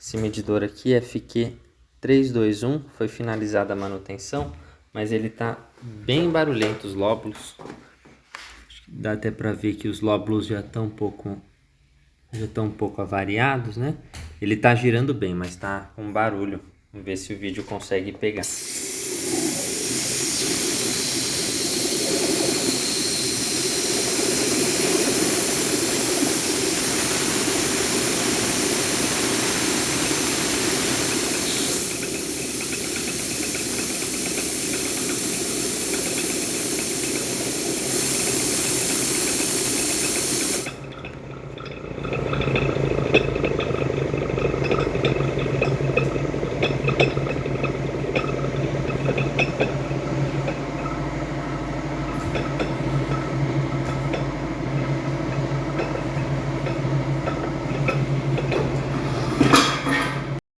Esse medidor aqui é FQ 321, foi finalizada a manutenção, mas ele tá bem barulhento os lóbulos. Acho que dá até para ver que os lóbulos já estão um pouco avariados, né? Ele tá girando bem, mas tá com barulho. Vamos ver se o vídeo consegue pegar.